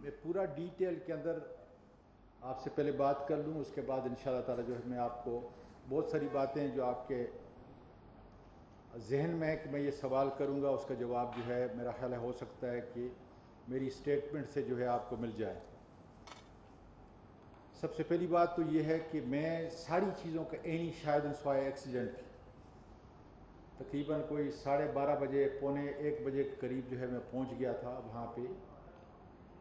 میں پورا ڈیٹیل کے اندر آپ سے پہلے بات کر لوں، اس کے بعد انشاءاللہ تعالی جو ہے میں آپ کو بہت ساری باتیں جو آپ کے ذہن میں ہے کہ میں یہ سوال کروں گا اس کا جواب جو ہے میرا خیال ہے ہو سکتا ہے کہ میری اسٹیٹمنٹ سے جو ہے آپ کو مل جائے۔ سب سے پہلی بات تو یہ ہے کہ میں ساری چیزوں کا عینی شاہد ہوں سوائے ایکسیڈنٹ کی۔ تقریباً کوئی 12:30 بجے 1:45 بجے کے قریب جو ہے میں پہنچ گیا تھا وہاں پہ،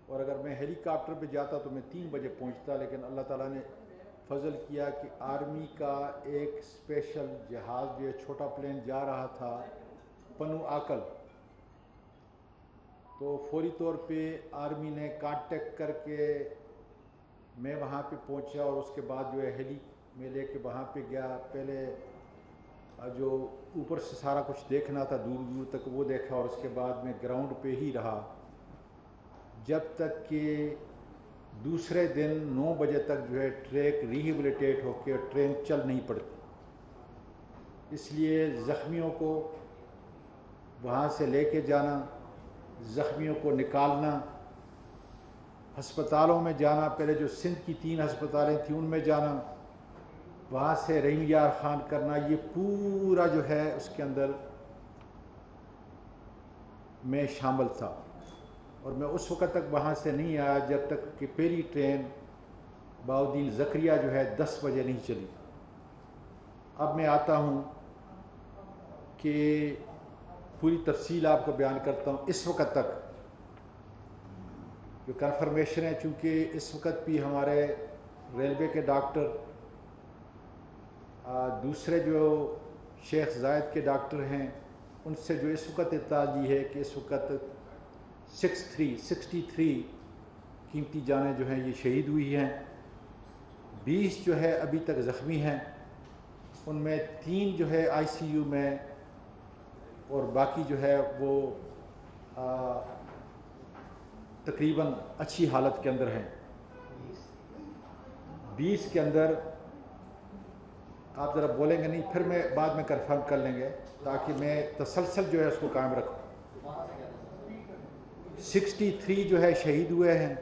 اور اگر میں ہیلی کاپٹر پہ جاتا تو میں 3 بجے پہنچتا، لیکن اللہ تعالیٰ نے فضل کیا کہ آرمی کا ایک اسپیشل جہاز جو ہے چھوٹا پلین جا رہا تھا پنو آکل، تو فوری طور پہ آرمی نے کانٹیکٹ کر کے میں وہاں پہ پہنچا، اور اس کے بعد جو ہے ہیلی میں لے کے وہاں پہ گیا۔ پہلے جو اوپر سے سارا کچھ دیکھنا تھا دور دور تک وہ دیکھا، اور اس کے بعد میں گراؤنڈ پہ ہی رہا جب تک کہ دوسرے دن 9 بجے تک جو ہے ٹریک ریہیبلیٹیٹ ہو کے ٹرین چل نہیں پڑتی۔ اس لیے زخمیوں کو وہاں سے لے کے جانا، زخمیوں کو نکالنا، ہسپتالوں میں جانا، پہلے جو سندھ کی 3 ہسپتالیں تھیں ان میں جانا، وہاں سے رحیم یار خان کرنا، یہ پورا جو ہے اس کے اندر میں شامل تھا۔ اور میں اس وقت تک وہاں سے نہیں آیا جب تک کہ پہلی ٹرین بہاؤالدین زکریا جو ہے 10 بجے نہیں چلی۔ اب میں آتا ہوں کہ پوری تفصیل آپ کو بیان کرتا ہوں۔ اس وقت تک جو کنفرمیشن ہے، چونکہ اس وقت بھی ہمارے ریلوے کے ڈاکٹر دوسرے جو شیخ زائد کے ڈاکٹر ہیں ان سے جو اس وقت اطلاع دی ہے کہ اس وقت 63 قیمتی جانیں جو ہیں یہ شہید ہوئی ہیں، 20 جو ہے ابھی تک زخمی ہیں، ان میں 3 جو ہے ICU میں، اور باقی جو ہے وہ تقریباً اچھی حالت کے اندر ہیں۔ 20 کے اندر آپ ذرا بولیں گے نہیں، پھر میں بعد میں کنفرم کر لیں گے تاکہ میں تسلسل جو ہے اس کو قائم رکھوں۔ 63 جو ہے شہید ہوئے ہیں،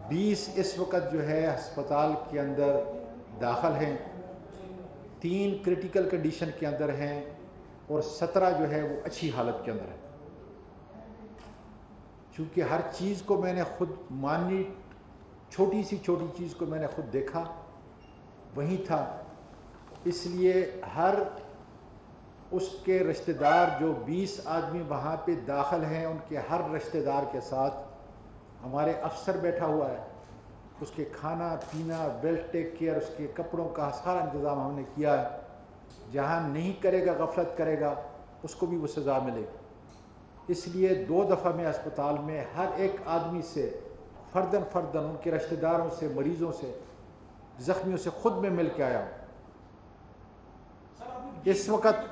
20 اس وقت جو ہے ہسپتال کے اندر داخل ہیں، 3 کرٹیکل کنڈیشن کے اندر ہیں، اور 17 جو ہے وہ اچھی حالت کے اندر ہیں۔ چونکہ ہر چیز کو میں نے خود مانی، چھوٹی سی چیز کو میں نے خود دیکھا، وہیں تھا، اس لیے ہر اس کے رشتہ دار جو 20 آدمی وہاں پہ داخل ہیں ان کے ہر رشتہ دار کے ساتھ ہمارے افسر بیٹھا ہوا ہے، اس کے کھانا پینا ویل ٹیک کیئر، اس کے کپڑوں کا سارا انتظام ہم نے کیا ہے۔ جہاں نہیں کرے گا، غفلت کرے گا، اس کو بھی وہ سزا ملے گی۔ اس لیے 2 دفعہ میں اسپتال میں ہر ایک آدمی سے فردن ان کے رشتہ داروں سے، مریضوں سے، زخمیوں سے خود میں مل کے آیا ہوں۔ اس وقت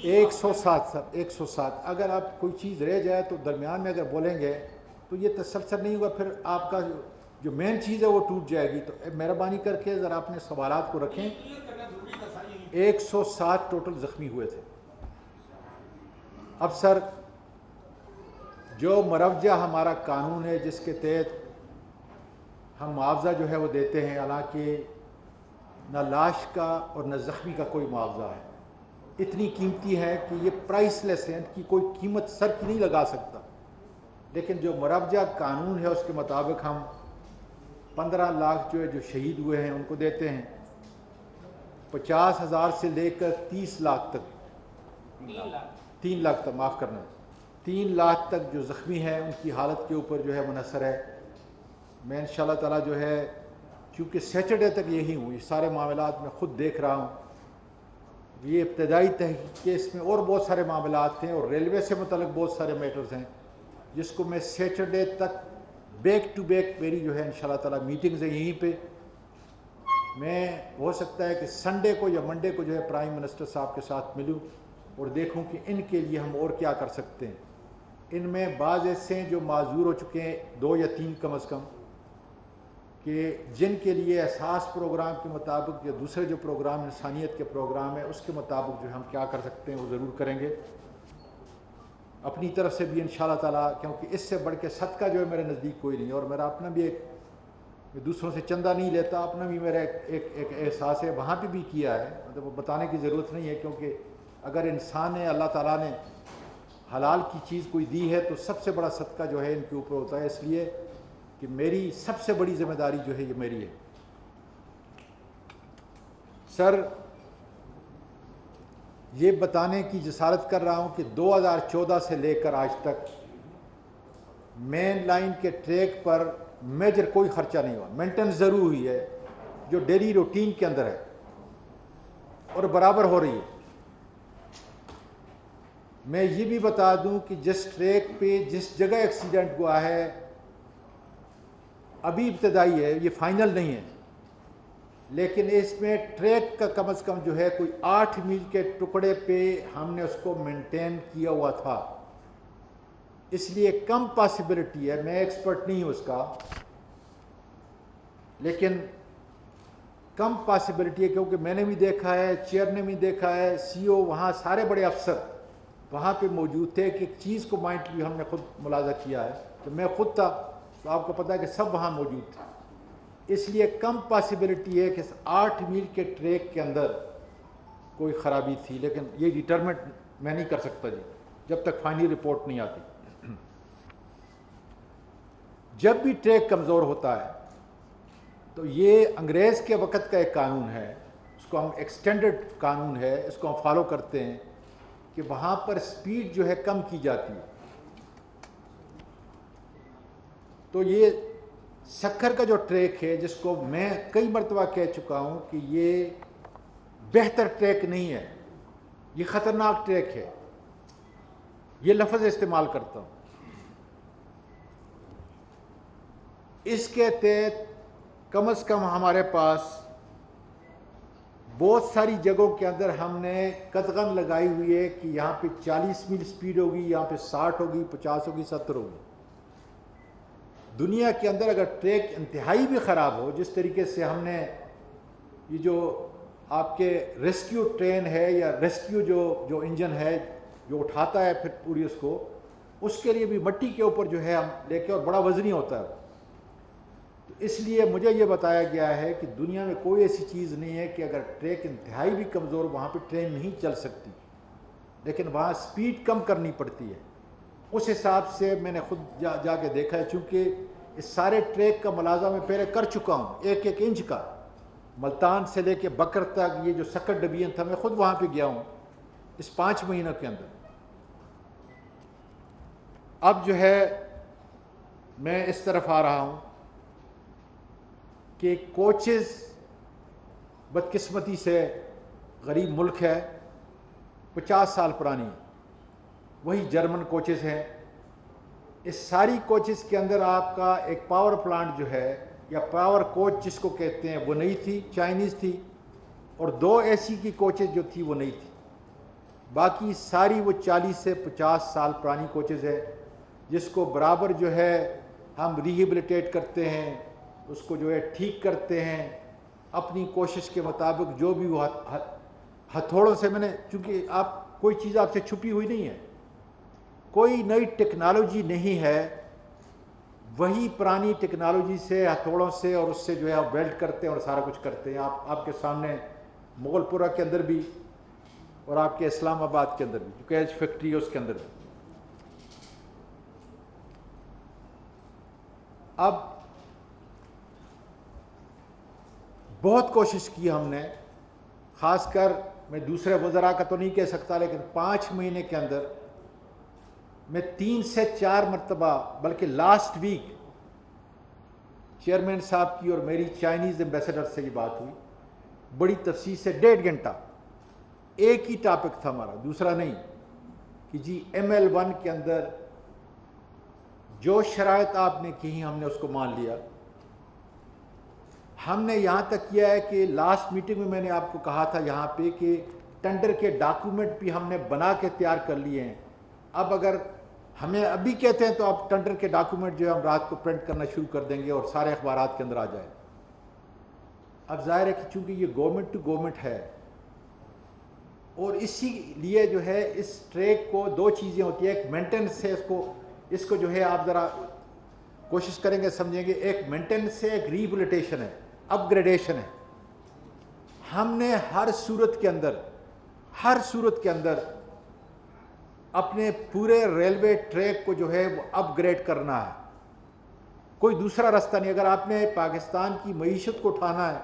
107 سر، 107۔ اگر آپ کوئی چیز رہ جائے تو درمیان میں اگر بولیں گے تو یہ تسلسل نہیں ہوگا، پھر آپ کا جو مین چیز ہے وہ ٹوٹ جائے گی۔ تو مہربانی کر کے ذرا اپنے سوالات کو رکھیں۔ 107 ٹوٹل زخمی ہوئے تھے۔ اب سر، جو مروجہ ہمارا قانون ہے جس کے تحت ہم معاوضہ جو ہے وہ دیتے ہیں، حالانکہ نہ لاش کا اور نہ زخمی کا کوئی معاوضہ ہے، اتنی قیمتی ہے کہ یہ پرائس لیس ہے، ان کی کوئی قیمت سر کی نہیں لگا سکتا، لیکن جو مروجہ قانون ہے اس کے مطابق ہم 15 لاکھ جو شہید ہوئے ہیں ان کو دیتے ہیں، 50,000 سے لے کر 30 لاکھ تک، 3 لاکھ تک، معاف کرنا، 3 لاکھ تک جو زخمی ہیں ان کی حالت کے اوپر جو ہے منحصر ہے۔ میں انشاءاللہ تعالیٰ جو ہے کیونکہ سیٹرڈے تک یہی ہوں، یہ سارے معاملات میں خود دیکھ رہا ہوں، یہ ابتدائی تحقیق کے اس میں اور بہت سارے معاملات ہیں، اور ریلوے سے متعلق بہت سارے میٹرز ہیں جس کو میں سیٹرڈے تک بیک ٹو بیک میری جو ہے انشاءاللہ تعالیٰ میٹنگز ہیں یہیں پہ۔ میں ہو سکتا ہے کہ سنڈے کو یا منڈے کو جو ہے پرائم منسٹر صاحب کے ساتھ ملوں اور دیکھوں کہ ان کے لیے ہم اور کیا کر سکتے ہیں۔ ان میں بعض ایسے ہیں جو معذور ہو چکے ہیں، 2 یا 3 کم از کم، کہ جن کے لیے احساس پروگرام کے مطابق یا دوسرے جو پروگرام انسانیت کے پروگرام ہیں اس کے مطابق جو ہم کیا کر سکتے ہیں وہ ضرور کریں گے۔ اپنی طرف سے بھی انشاءاللہ تعالیٰ، کیونکہ اس سے بڑھ کے صدقہ جو ہے میرے نزدیک کوئی نہیں ہے، اور میرا اپنا بھی ایک، میں دوسروں سے چندہ نہیں لیتا، اپنا بھی میرا ایک احساس ہے، وہاں پہ بھی کیا ہے، مطلب وہ بتانے کی ضرورت نہیں ہے، کیونکہ اگر انسان نے، اللہ تعالیٰ نے حلال کی چیز کوئی دی ہے تو سب سے بڑا صدقہ جو ہے ان کے اوپر ہوتا ہے، اس لیے کہ میری سب سے بڑی ذمہ داری جو ہے یہ میری ہے۔ سر، یہ بتانے کی جسارت کر رہا ہوں کہ 2014 سے لے کر آج تک مین لائن کے ٹریک پر میجر کوئی خرچہ نہیں ہوا، مینٹیننس ضرور ہوئی ہے جو ڈیلی روٹین کے اندر ہے اور برابر ہو رہی ہے۔ میں یہ بھی بتا دوں کہ جس ٹریک پہ جس جگہ ایکسیڈنٹ ہوا ہے ابھی ابتدائی ہے، یہ فائنل نہیں ہے، لیکن اس میں ٹریک کا کم از کم جو ہے کوئی 8 میل کے ٹکڑے پہ ہم نے اس کو مینٹین کیا ہوا تھا، اس لیے کم پاسبلٹی ہے، میں ایکسپرٹ نہیں ہوں اس کا، لیکن کم پاسبلٹی ہے، کیونکہ میں نے بھی دیکھا ہے، چیئر نے بھی دیکھا ہے، سی او، وہاں سارے بڑے افسر وہاں پہ موجود تھے، کہ ایک چیز کو مائنڈ بھی ہم نے خود ملاحظہ کیا ہے، جب میں خود تھا تو آپ کو پتہ ہے کہ سب وہاں موجود تھے، اس لیے کم پاسبلٹی ہے کہ 8 میل کے ٹریک کے اندر کوئی خرابی تھی، لیکن یہ ڈیٹرمنٹ میں نہیں کر سکتا جی جب تک فائنل رپورٹ نہیں آتی۔ جب بھی ٹریک کمزور ہوتا ہے تو یہ انگریز کے وقت کا ایک قانون ہے، اس کو ہم ایکسٹینڈڈ قانون ہے، اس کو ہم فالو کرتے ہیں کہ وہاں پر سپیڈ جو ہے کم کی جاتی ہے۔ تو یہ سکھر کا جو ٹریک ہے، جس کو میں کئی مرتبہ کہہ چکا ہوں کہ یہ بہتر ٹریک نہیں ہے، یہ خطرناک ٹریک ہے، یہ لفظ استعمال کرتا ہوں۔ اس کے تحت کم از کم ہمارے پاس بہت ساری جگہوں کے اندر ہم نے قدغن لگائی ہوئی ہے کہ یہاں پہ 40 میل سپیڈ ہوگی، یہاں پہ 60 ہوگی، 50 ہوگی، 70 ہوگی۔ دنیا کے اندر اگر ٹریک انتہائی بھی خراب ہو، جس طریقے سے ہم نے یہ جو آپ کے ریسکیو ٹرین ہے یا ریسکیو جو انجن ہے جو اٹھاتا ہے پھر پوری اس کے لیے بھی مٹی کے اوپر جو ہے ہم لے کے، اور بڑا وزنی ہوتا ہے، اس لیے مجھے یہ بتایا گیا ہے کہ دنیا میں کوئی ایسی چیز نہیں ہے کہ اگر ٹریک انتہائی بھی کمزور، وہاں پہ ٹرین نہیں چل سکتی، لیکن وہاں سپیڈ کم کرنی پڑتی ہے۔ اس حساب سے میں نے خود جا کے دیکھا ہے، چونکہ اس سارے ٹریک کا ملاحظہ میں پہلے کر چکا ہوں، ایک ایک انچ کا، ملتان سے لے کے بکر تک، یہ جو سکر ڈویژن تھا میں خود وہاں پہ گیا ہوں اس 5 مہینوں کے اندر۔ اب جو ہے میں اس طرف آ رہا ہوں کہ کوچز، بدقسمتی سے غریب ملک ہے، 50 سال پرانی، وہی جرمن کوچز ہیں۔ اس ساری کوچز کے اندر آپ کا ایک پاور پلانٹ جو ہے یا پاور کوچ جس کو کہتے ہیں وہ نئی تھی، چائنیز تھی، اور 2 اے سی کی کوچز جو تھی وہ نئی تھی، باقی ساری وہ 40 سے 50 سال پرانی کوچز ہے، جس کو برابر جو ہے ہم ریہیبلیٹیٹ کرتے ہیں، اس کو جو ہے ٹھیک کرتے ہیں اپنی کوشش کے مطابق، جو بھی وہ ہتھوڑوں سے، میں نے، چونکہ آپ کوئی چیز آپ سے چھپی ہوئی نہیں ہے، کوئی نئی ٹیکنالوجی نہیں ہے، وہی پرانی ٹیکنالوجی سے، ہتھوڑوں سے، اور اس سے جو ہے آپ ویلڈ کرتے ہیں اور سارا کچھ کرتے ہیں۔ آپ کے سامنے مغل پورہ کے اندر بھی اور آپ کے اسلام آباد کے اندر بھی جو کیج فیکٹری ہے اس کے اندر بھی۔ اب بہت کوشش کی ہم نے، خاص کر میں دوسرے وزراء کا تو نہیں کہہ سکتا، لیکن 5 مہینے کے اندر میں 3 سے 4 مرتبہ، بلکہ لاسٹ ویک چیئرمین صاحب کی اور میری چائنیز ایمبیسڈر سے یہ بات ہوئی، بڑی تفصیل سے 1.5 گھنٹہ، ایک ہی ٹاپک تھا ہمارا، دوسرا نہیں، کہ جی ML1 کے اندر جو شرائط آپ نے کی ہم نے اس کو مان لیا۔ ہم نے یہاں تک کیا ہے کہ لاسٹ میٹنگ میں میں نے آپ کو کہا تھا یہاں پہ کہ ٹینڈر کے ڈاکومنٹ بھی ہم نے بنا کے تیار کر لیے ہیں، اب اگر ہمیں ابھی کہتے ہیں تو آپ ٹینڈر کے ڈاکومنٹ جو ہے ہم رات کو پرنٹ کرنا شروع کر دیں گے اور سارے اخبارات کے اندر آ جائے۔ اب ظاہر ہے کہ چونکہ یہ گورنمنٹ ٹو گورنمنٹ ہے، اور اسی لیے جو ہے اس ٹریک کو دو چیزیں ہوتی ہیں، ایک مینٹیننس ہے، اس کو جو ہے آپ ذرا کوشش کریں گے سمجھیں گے، ایک مینٹیننس ہے، ایک ریبلیٹیشن ہے، اپ گریڈیشن ہے۔ ہم نے ہر صورت کے اندر اپنے پورے ریلوے ٹریک کو جو ہے وہ اپ گریڈ کرنا ہے، کوئی دوسرا راستہ نہیں۔ اگر آپ نے پاکستان کی معیشت کو اٹھانا ہے،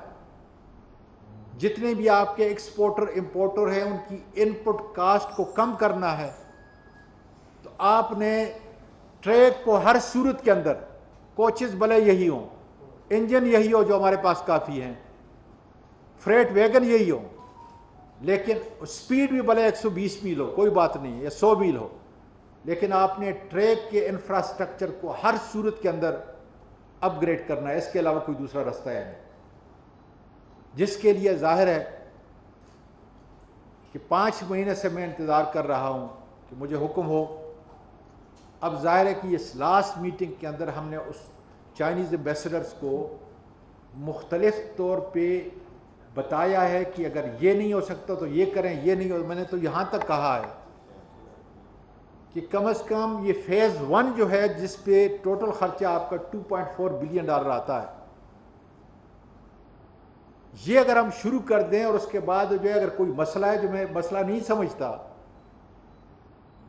جتنے بھی آپ کے ایکسپورٹر امپورٹر ہیں ان کی ان پٹ کاسٹ کو کم کرنا ہے، تو آپ نے ٹریک کو ہر صورت کے اندر، کوچز بھلے یہی ہوں، انجن یہی ہو جو ہمارے پاس کافی ہیں، فریٹ ویگن یہی ہو، لیکن سپیڈ بھی بھلے 120 میل ہو، کوئی بات نہیں، یا 100 میل ہو، لیکن آپ نے ٹریک کے انفراسٹرکچر کو ہر صورت کے اندر اپ گریڈ کرنا ہے۔ اس کے علاوہ کوئی دوسرا راستہ ہے نہیں، جس کے لیے ظاہر ہے کہ 5 مہینے سے میں انتظار کر رہا ہوں کہ مجھے حکم ہو۔ اب ظاہر ہے کہ اس لاسٹ میٹنگ کے اندر ہم نے اس چائنیز ایمبیسڈرز کو مختلف طور پہ بتایا ہے کہ اگر یہ نہیں ہو سکتا تو یہ کریں، یہ نہیں ہو، میں نے تو یہاں تک کہا ہے کہ کم از کم یہ فیز 1 جو ہے جس پہ ٹوٹل خرچہ آپ کا $2.4 بلین آتا ہے، یہ اگر ہم شروع کر دیں اور اس کے بعد جو ہے اگر کوئی مسئلہ ہے جو میں مسئلہ نہیں سمجھتا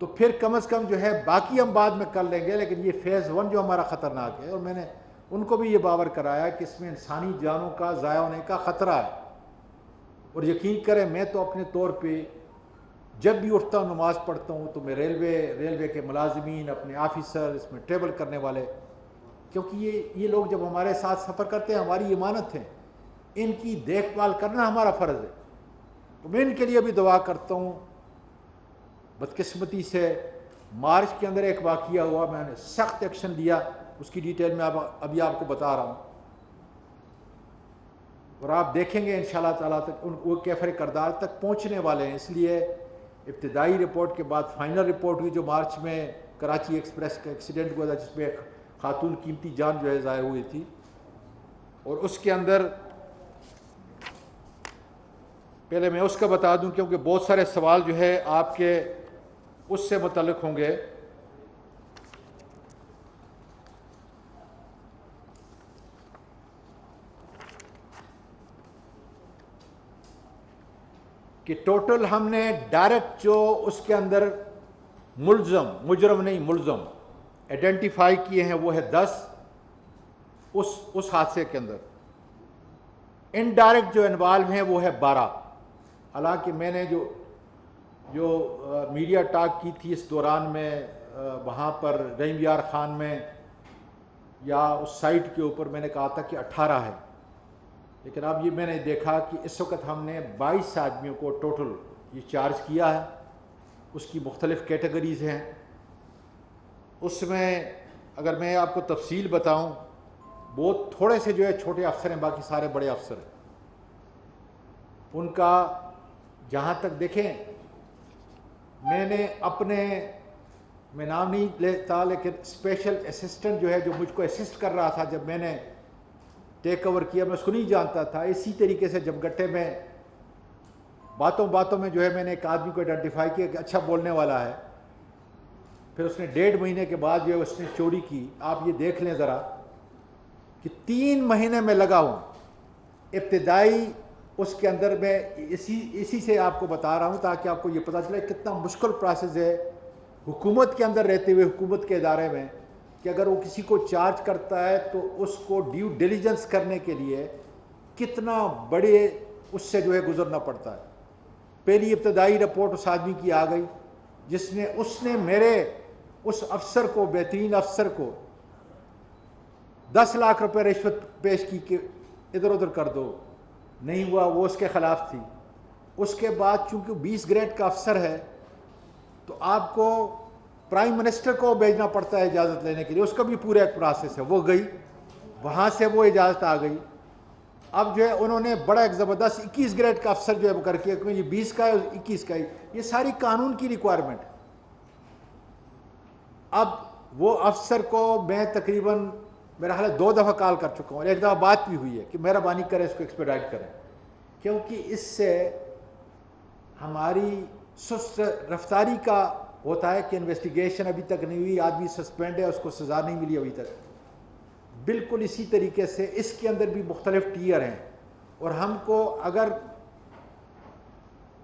تو پھر کم از کم جو ہے باقی ہم بعد میں کر لیں گے، لیکن یہ فیز 1 جو ہمارا خطرناک ہے، اور میں نے ان کو بھی یہ باور کرایا کہ اس میں انسانی جانوں کا ضائع ہونے کا خطرہ ہے۔ اور یقین کریں میں تو اپنے طور پہ جب بھی اٹھتا ہوں نماز پڑھتا ہوں تو میں ریلوے کے ملازمین، اپنے آفیسر، اس میں ٹریول کرنے والے، کیونکہ یہ لوگ جب ہمارے ساتھ سفر کرتے ہیں ہماری امانت ہیں، ان کی دیکھ بھال کرنا ہمارا فرض ہے، تو میں ان کے لیے بھی دعا کرتا ہوں۔ بدقسمتی سے مارچ کے اندر ایک واقعہ ہوا، میں نے سخت ایکشن لیا، اس کی ڈیٹیل میں ابھی آپ کو بتا رہا ہوں، اور آپ دیکھیں گے انشاءاللہ تعالیٰ تک وہ کیفر کردار تک پہنچنے والے ہیں۔ اس لیے ابتدائی رپورٹ کے بعد فائنل رپورٹ ہوئی جو مارچ میں کراچی ایکسپریس کا ایکسیڈنٹ ہوا تھا، جس میں ایک خاتون قیمتی جان جو ہے ضائع ہوئی تھی، اور اس کے اندر پہلے میں اس کا بتا دوں کیونکہ بہت سارے سوال جو ہے آپ کے اس سے متعلق ہوں گے۔ کہ ٹوٹل ہم نے ڈائریکٹ جو اس کے اندر مجرم نہیں ملزم آئیڈینٹیفائی کیے ہیں وہ ہے 10 اس حادثے کے اندر، انڈائریکٹ جو انوالو ہیں وہ ہے 12۔ حالانکہ میں نے جو میڈیا ٹاک کی تھی اس دوران میں وہاں پر رحیم یار خان میں یا اس سائٹ کے اوپر میں نے کہا تھا کہ 18 ہے، لیکن اب یہ میں نے دیکھا کہ اس وقت ہم نے 22 آدمیوں کو ٹوٹل یہ چارج کیا ہے، اس کی مختلف کیٹیگریز ہیں۔ اس میں اگر میں آپ کو تفصیل بتاؤں، بہت تھوڑے سے جو ہے چھوٹے افسر ہیں، باقی سارے بڑے افسر ہیں۔ ان کا جہاں تک دیکھیں میں نام نہیں لیتا، لیکن اسپیشل اسسٹنٹ جو ہے جو مجھ کو اسسٹ کر رہا تھا جب میں نے ٹیک اوور کیا، میں اس کو نہیں جانتا تھا۔ اسی طریقے سے جب گٹے میں باتوں میں جو ہے میں نے ایک آدمی کو آئیڈینٹیفائی کیا کہ اچھا بولنے والا ہے، پھر اس نے 1.5 مہینے کے بعد جو ہے اس نے چوری کی۔ آپ یہ دیکھ لیں ذرا کہ 3 مہینے میں لگا ہوں ابتدائی اس کے اندر، میں اسی سے آپ کو بتا رہا ہوں تاکہ آپ کو یہ پتہ چلے کتنا مشکل پروسیس ہے حکومت کے اندر رہتے ہوئے، حکومت کے ادارے میں، کہ اگر وہ کسی کو چارج کرتا ہے تو اس کو ڈیو ڈیلیجنس کرنے کے لیے کتنا بڑے اس سے جو ہے گزرنا پڑتا ہے۔ پہلی ابتدائی رپورٹ اس آدمی کی آ گئی جس نے میرے اس افسر کو، بہترین افسر کو 10 لاکھ روپے رشوت پیش کی کہ ادھر ادھر کر دو، نہیں ہوا، وہ اس کے خلاف تھی۔ اس کے بعد چونکہ 20 گریڈ کا افسر ہے تو آپ کو پرائم منسٹر کو بھیجنا پڑتا ہے اجازت لینے کے لیے، اس کا بھی پورا ایک پروسیس ہے۔ وہ گئی، وہاں سے وہ اجازت آ گئی۔ اب جو ہے انہوں نے بڑا ایک زبردست 21 گریڈ کا افسر جو ہے کر کے، یہ 20 کا ہے 21 کا ہے، یہ ساری قانون کی ریکوائرمنٹ۔ اب وہ افسر کو میں تقریباً میرا خیال ہے 2 دفعہ کال کر چکا ہوں، اور ایک دفعہ بات بھی ہوئی ہے کہ مہربانی کریں اس کو ایکسپیڈائٹ کریں، کیونکہ اس سے ہماری سست رفتاری کا ہوتا ہے کہ انویسٹیگیشن ابھی تک نہیں ہوئی, آدمی سسپینڈ ہے, اس کو سزا نہیں ملی ابھی تک. بالکل اسی طریقے سے اس کے اندر بھی مختلف ٹیئر ہیں, اور ہم کو اگر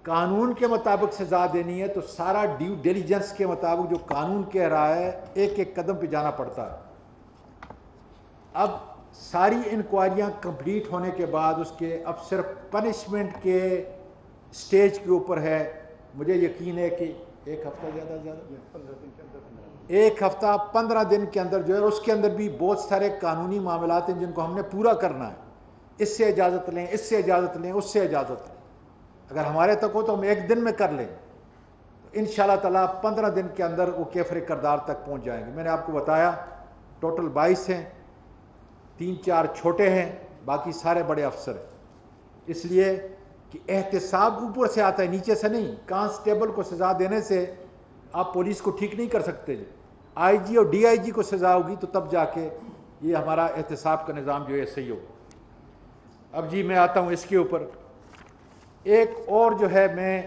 قانون کے مطابق سزا دینی ہے تو سارا ڈیو ڈیلیجنس کے مطابق جو قانون کہہ رہا ہے ایک ایک قدم پہ جانا پڑتا ہے. اب ساری انکوائریاں کمپلیٹ ہونے کے بعد اس کے اب صرف پنشمنٹ کے سٹیج کے اوپر ہے. مجھے یقین ہے کہ ایک ہفتہ زیادہ 15 دن کے اندر جو ہے, اس کے اندر بھی بہت سارے قانونی معاملات ہیں جن کو ہم نے پورا کرنا ہے. اس سے اجازت لیں, اس سے اجازت لیں, اس سے اجازت لیں. اگر ہمارے تک ہو تو ہم ایک دن میں کر لیں, انشاءاللہ تعالیٰ 15 دن کے اندر وہ کیفر کردار تک پہنچ جائیں گے. میں نے آپ کو بتایا ٹوٹل 22 ہیں, 3-4 چھوٹے ہیں, باقی سارے بڑے افسر ہیں. اس لیے کہ احتساب اوپر سے آتا ہے, نیچے سے نہیں. کانسٹیبل کو سزا دینے سے آپ پولیس کو ٹھیک نہیں کر سکتے. آئی جی اور ڈی آئی جی کو سزا ہوگی تو تب جا کے یہ ہمارا احتساب کا نظام جو ہے صحیح ہوگا. اب جی میں آتا ہوں اس کے اوپر. ایک اور جو ہے, میں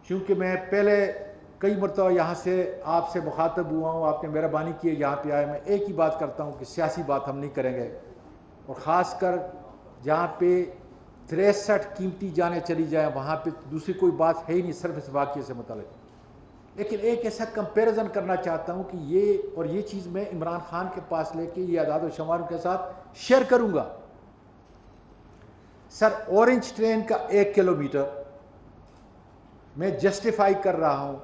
چونکہ میں پہلے کئی مرتبہ یہاں سے آپ سے مخاطب ہوا ہوں, آپ نے مہربانی کی یہاں پہ آئے, میں ایک ہی بات کرتا ہوں کہ سیاسی بات ہم نہیں کریں گے, اور خاص کر جہاں پہ 63 قیمتی جانیں چلی جائیں وہاں پہ دوسری کوئی بات ہے ہی نہیں, صرف اس واقعے سے متعلق. لیکن ایک ایسا کمپیریزن کرنا چاہتا ہوں کہ یہ چیز میں عمران خان کے پاس لے کے یہ اعداد و شمار کے ساتھ شیئر کروں گا. سر, اورنج ٹرین کا 1 کلومیٹر میں جسٹیفائی کر رہا ہوں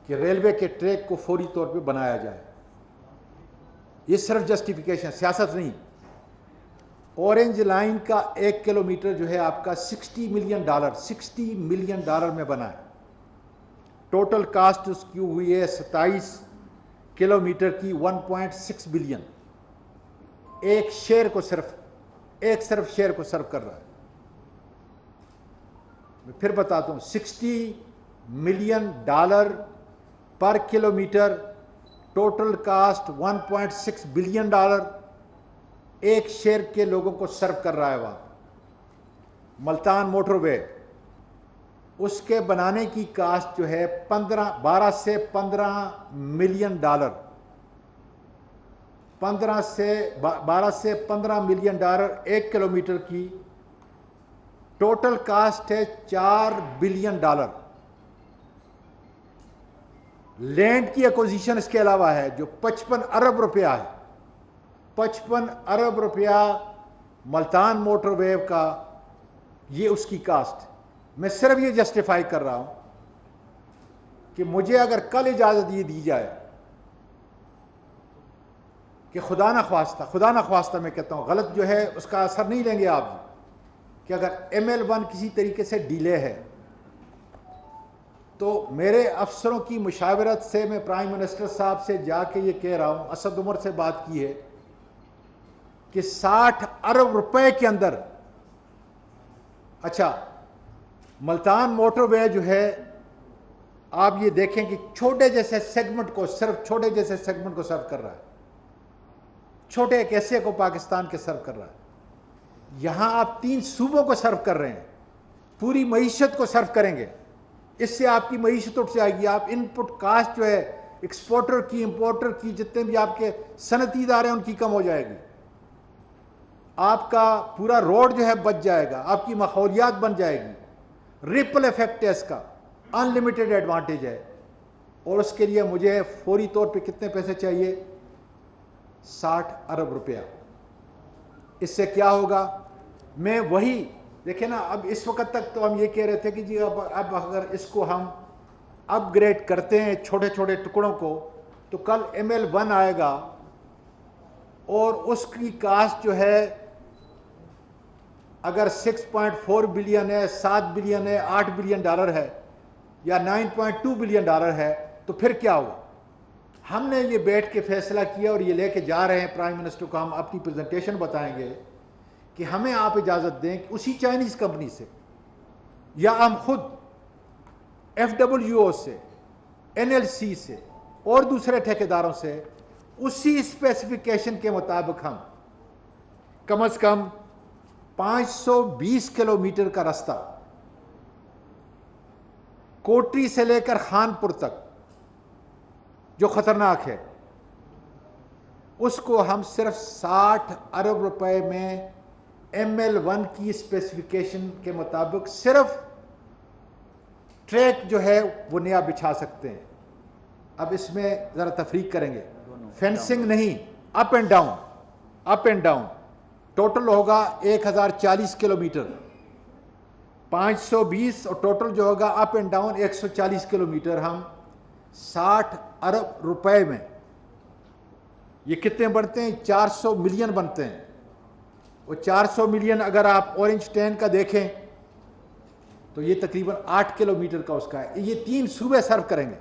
کہ ریلوے کے ٹریک کو فوری طور پہ بنایا جائے. یہ صرف جسٹیفیکیشن, سیاست نہیں. اورنج لائن کا 1 کلومیٹر جو ہے آپ کا $60 ملین میں بنا ہے. ٹوٹل کاسٹ اس کی ہوئی ہے 27 کلومیٹر کی 1.6 بلین. ایک شیئر کو صرف شیئر کو سرو کر رہا ہے. میں پھر بتاتا ہوں, $60 ملین پر کلومیٹر, ٹوٹل کاسٹ $1.6 بلین, ایک شیئر کے لوگوں کو سرو کر رہا ہے وہاں. ملتان موٹر وے, اس کے بنانے کی کاسٹ جو ہے 12 سے 15 ملین ڈالر, 12 سے 15 ملین ڈالر 1 کلومیٹر کی. ٹوٹل کاسٹ ہے $4 بلین. لینڈ کی ایکوزیشن اس کے علاوہ ہے جو 55 ارب روپیہ ہے. 55 ارب روپیہ ملتان موٹر وے کا, یہ اس کی کاسٹ. میں صرف یہ جسٹیفائی کر رہا ہوں کہ مجھے اگر کل اجازت یہ دی جائے کہ خدا نخواستہ میں کہتا ہوں, غلط جو ہے اس کا اثر نہیں لیں گے آپ, کہ اگر ML1 کسی طریقے سے ڈیلے ہے تو میرے افسروں کی مشاورت سے میں پرائم منسٹر صاحب سے جا کے یہ کہہ رہا ہوں, اسد عمر سے بات کی ہے کہ 60 ارب روپے کے اندر. اچھا, ملتان موٹر وے جو ہے آپ یہ دیکھیں کہ چھوٹے جیسے سیگمنٹ کو سرو کر رہا ہے. چھوٹے ایک ایسے کو پاکستان کے سرو کر رہا ہے. یہاں آپ 3 صوبوں کو سرو کر رہے ہیں, پوری معیشت کو سرو کریں گے. اس سے آپ کی معیشت اٹھ جائے گی. آپ ان پٹ کاسٹ جو ہے ایکسپورٹر کی, امپورٹر کی, جتنے بھی آپ کے صنعتی ادارے ہیں ان کی کم ہو جائے گی. آپ کا پورا روڈ جو ہے بچ جائے گا, آپ کی ماحولیات بن جائے گی. ریپل ایفیکٹ ہے اس کا, ان لمیٹڈ ایڈوانٹیج ہے. اور اس کے لیے مجھے فوری طور پہ کتنے پیسے چاہیے؟ 60 ارب روپیہ. اس سے کیا ہوگا؟ میں وہی دیکھیں نا, اب اس وقت تک تو ہم یہ کہہ رہے تھے کہ جی اب اگر اس کو ہم اپ گریڈ کرتے ہیں چھوٹے چھوٹے ٹکڑوں کو تو کل ML1 آئے گا اور اس کی کاسٹ جو ہے اگر 6.4 بلین ہے, 7 بلین ہے, 8 بلین ڈالر ہے یا 9.2 بلین ڈالر ہے, تو پھر کیا ہوا؟ ہم نے یہ بیٹھ کے فیصلہ کیا اور یہ لے کے جا رہے ہیں پرائم منسٹر کو. ہم اپنی پریزنٹیشن بتائیں گے کہ ہمیں آپ اجازت دیں کہ اسی چائنیز کمپنی سے یا ہم خود FWO سے, NLC سے اور دوسرے ٹھیکیداروں سے اسی اسپیسیفیکیشن کے مطابق ہم کم از کم 520 کلومیٹر کا راستہ کوٹری سے لے کر خانپور تک جو خطرناک ہے، اس کو ہم صرف 60 ارب روپے میں ML1 کی اسپیسیفیکیشن کے مطابق صرف ٹریک جو ہے وہ نیا بچھا سکتے ہیں۔ اب اس میں ذرا تفریق کریں گے، فینسنگ نہیں، up and down, up and down total ہوگا 1040 کلومیٹر، 520 اور ٹوٹل جو ہوگا اپ اینڈ ڈاؤن 140 کلومیٹر ہم 60 ارب روپے میں، یہ کتنے بنتے ہیں؟ 400 ملین بنتے ہیں۔ وہ 400 ملین اگر آپ اورنج ٹین کا دیکھیں تو یہ تقریباً 8 کلومیٹر کا اس کا ہے، یہ 3 صوبے سرو کریں گے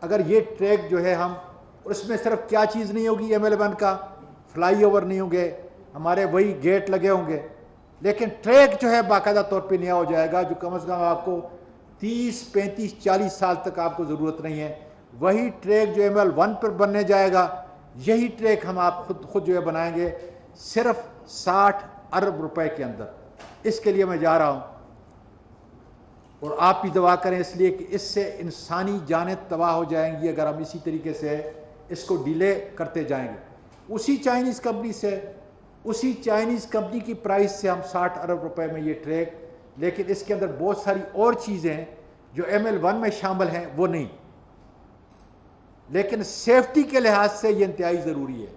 اگر یہ ٹریک جو ہے ہم، اس میں صرف کیا چیز نہیں ہوگی ML1 کا، فلائی اوور نہیں ہوں گے، ہمارے وہی گیٹ لگے ہوں گے، لیکن ٹریک جو ہے باقاعدہ طور پہ نیا ہو جائے گا، جو کم از کم آپ کو 30 35 40 سال تک آپ کو ضرورت نہیں ہے۔ وہی ٹریک جو ML1 پر بننے جائے گا، یہی ٹریک ہم آپ خود جو ہے بنائیں گے صرف 60 ارب روپے کے اندر۔ اس کے لیے میں جا رہا ہوں، اور آپ بھی دعا کریں اس لیے کہ اس سے انسانی جانیں تباہ ہو جائیں گی اگر ہم اسی طریقے سے اس کو ڈیلے کرتے جائیں گے۔ اسی چائنیز کمپنی سے، اسی چائنیز کمپنی کی پرائس سے ہم 60 ارب روپے میں یہ ٹریک، لیکن اس کے اندر بہت ساری اور چیزیں جو ML1 میں شامل ہیں وہ نہیں، لیکن سیفٹی کے لحاظ سے یہ انتہائی ضروری ہے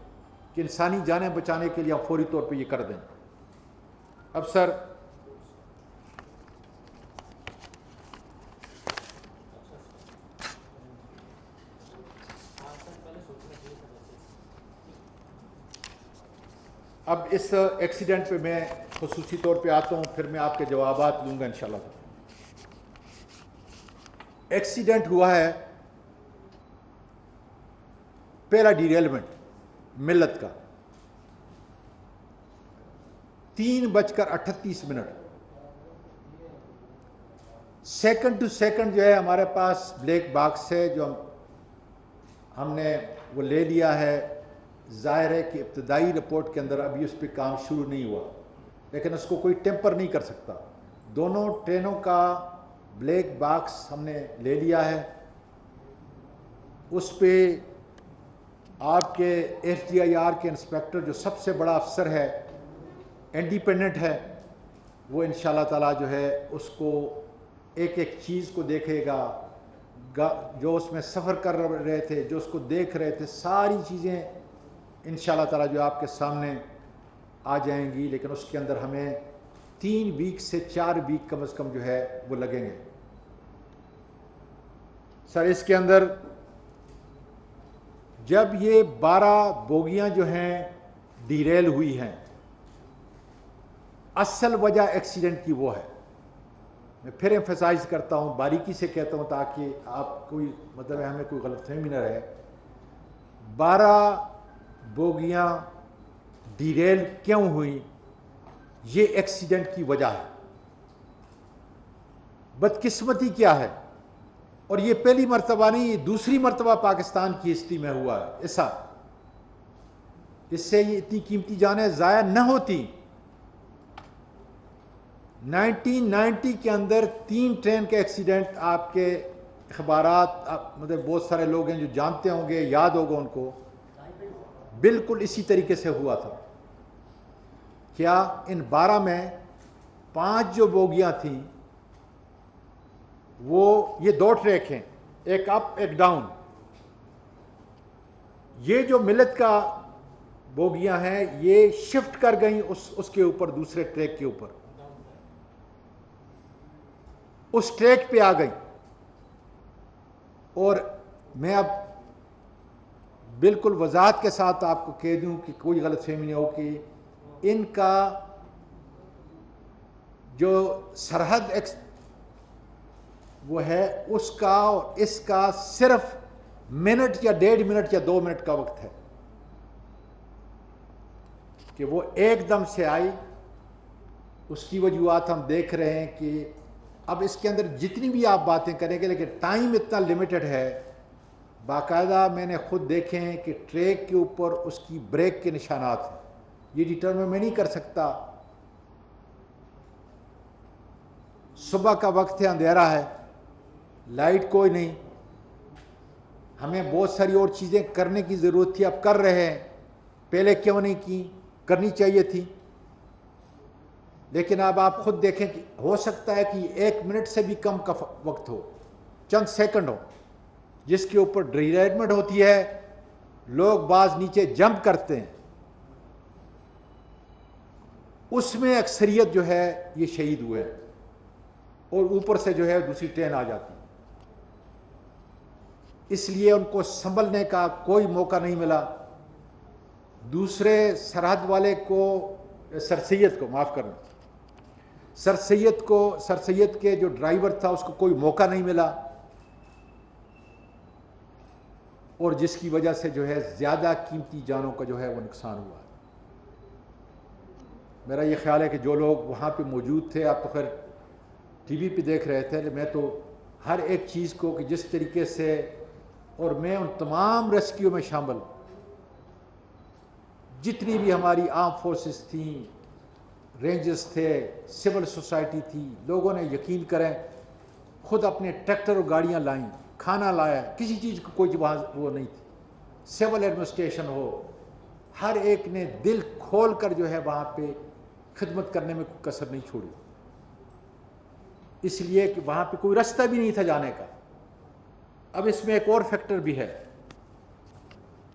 کہ انسانی جانیں بچانے کے لیے ہم فوری طور پہ یہ کر دیں۔ اب سر اب اس ایکسیڈنٹ پہ میں خصوصی طور پہ آتا ہوں، پھر میں آپ کے جوابات لوں گا انشاءاللہ۔ ایکسیڈنٹ ہوا ہے، پہلا ڈیریلمنٹ ملت کا 3:38 سیکنڈ ٹو سیکنڈ جو ہے ہمارے پاس بلیک باکس ہے جو ہم نے وہ لے لیا ہے۔ ظاہر ہے کہ ابتدائی رپورٹ کے اندر ابھی اس پہ کام شروع نہیں ہوا، لیکن اس کو کوئی ٹیمپر نہیں کر سکتا۔ دونوں ٹرینوں کا بلیک باکس ہم نے لے لیا ہے، اس پہ آپ کے FGIR کے انسپیکٹر جو سب سے بڑا افسر ہے، انڈیپینڈنٹ ہے، وہ انشاءاللہ تعالیٰ جو ہے اس کو ایک ایک چیز کو دیکھے گا، جو اس میں سفر کر رہے تھے، جو اس کو دیکھ رہے تھے، ساری چیزیں انشاءاللہ تعالیٰ جو آپ کے سامنے آ جائیں گی، لیکن اس کے اندر ہمیں 3 ویک سے 4 ویک کم از کم جو ہے وہ لگیں گے۔ سر اس کے اندر جب یہ 12 بوگیاں جو ہیں ڈیریل ہوئی ہیں، اصل وجہ ایکسیڈنٹ کی وہ ہے، میں پھر ایمفیسائز کرتا ہوں، باریکی سے کہتا ہوں تاکہ آپ کوئی مطلب ہمیں کوئی غلط فہمی نہ رہے۔ 12 بوگیاں ڈیریل کیوں ہوئی، یہ ایکسیڈنٹ کی وجہ ہے۔ بدقسمتی کیا ہے، اور یہ پہلی مرتبہ نہیں، یہ دوسری مرتبہ پاکستان کی ہسٹری میں ہوا ہے ایسا۔ اس سے یہ اتنی قیمتی جانیں ضائع نہ ہوتی۔ 1990 کے اندر 3 ٹرین کے ایکسیڈنٹ، آپ کے اخبارات مطلب بہت سارے لوگ ہیں جو جانتے ہوں گے، یاد ہوگا ان کو، بالکل اسی طریقے سے ہوا تھا۔ کیا ان 12 میں 5 جو بوگیاں تھیں، وہ یہ 2 ٹریک ہیں، ایک اپ ایک ڈاؤن، یہ جو ملت کا بوگیاں ہیں یہ شفٹ کر گئیں اس کے اوپر، دوسرے ٹریک کے اوپر، اس ٹریک پہ آ گئی۔ اور میں اب بالکل وضاحت کے ساتھ آپ کو کہہ دوں کہ کوئی غلط فہمی نہیں ہو کہ ان کا جو سرحد وہ ہے، اس کا اور اس کا صرف منٹ یا 1.5 منٹ یا 2 منٹ کا وقت ہے کہ وہ ایک دم سے آئی۔ اس کی وجوہات ہم دیکھ رہے ہیں کہ اب اس کے اندر جتنی بھی آپ باتیں کریں گے، لیکن ٹائم اتنا لمیٹڈ ہے۔ باقاعدہ میں نے خود دیکھے ہیں کہ ٹریک کے اوپر اس کی بریک کے نشانات ہیں، یہ ڈیٹرمن میں نہیں کر سکتا۔ صبح کا وقت ہے، اندھیرا ہے، لائٹ کوئی نہیں. ہمیں بہت ساری اور چیزیں کرنے کی ضرورت تھی, اب کر رہے ہیں, پہلے کیوں نہیں کی, کرنی چاہیے تھی. لیکن اب آپ خود دیکھیں کہ ہو سکتا ہے کہ 1 منٹ سے بھی کم کا وقت ہو, چند سیکنڈ ہو, جس کے اوپر ڈیریلمنٹ ہوتی ہے, لوگ بعض نیچے جمپ کرتے ہیں, اس میں اکثریت جو ہے یہ شہید ہوئے, اور اوپر سے جو ہے دوسری ٹرین آ جاتی. اس لیے ان کو سنبھلنے کا کوئی موقع نہیں ملا. دوسرے سرحد والے کو, سر سید کو معاف کرنا, سر سید کے جو ڈرائیور تھا اس کو کوئی موقع نہیں ملا, اور جس کی وجہ سے جو ہے زیادہ قیمتی جانوں کا جو ہے وہ نقصان ہوا. میرا یہ خیال ہے کہ جو لوگ وہاں پہ موجود تھے, آپ تو خیر ٹی وی پہ دیکھ رہے تھے, میں تو ہر ایک چیز کو کہ جس طریقے سے, اور میں ان تمام ریسکیو میں شامل, جتنی بھی ہماری آرم فورسز تھیں, رینجرز تھے, سول سوسائٹی تھی, لوگوں نے یقین کریں خود اپنے ٹریکٹر اور گاڑیاں لائیں, کھانا لایا, کسی چیز کو کوئی وہاں وہ نہیں تھی. سول ایڈمنسٹریشن ہو, ہر ایک نے دل کھول کر جو ہے وہاں پہ خدمت کرنے میں کوئی کسر نہیں چھوڑی, اس لیے کہ وہاں پہ کوئی راستہ بھی نہیں تھا جانے کا. اب اس میں ایک اور فیکٹر بھی ہے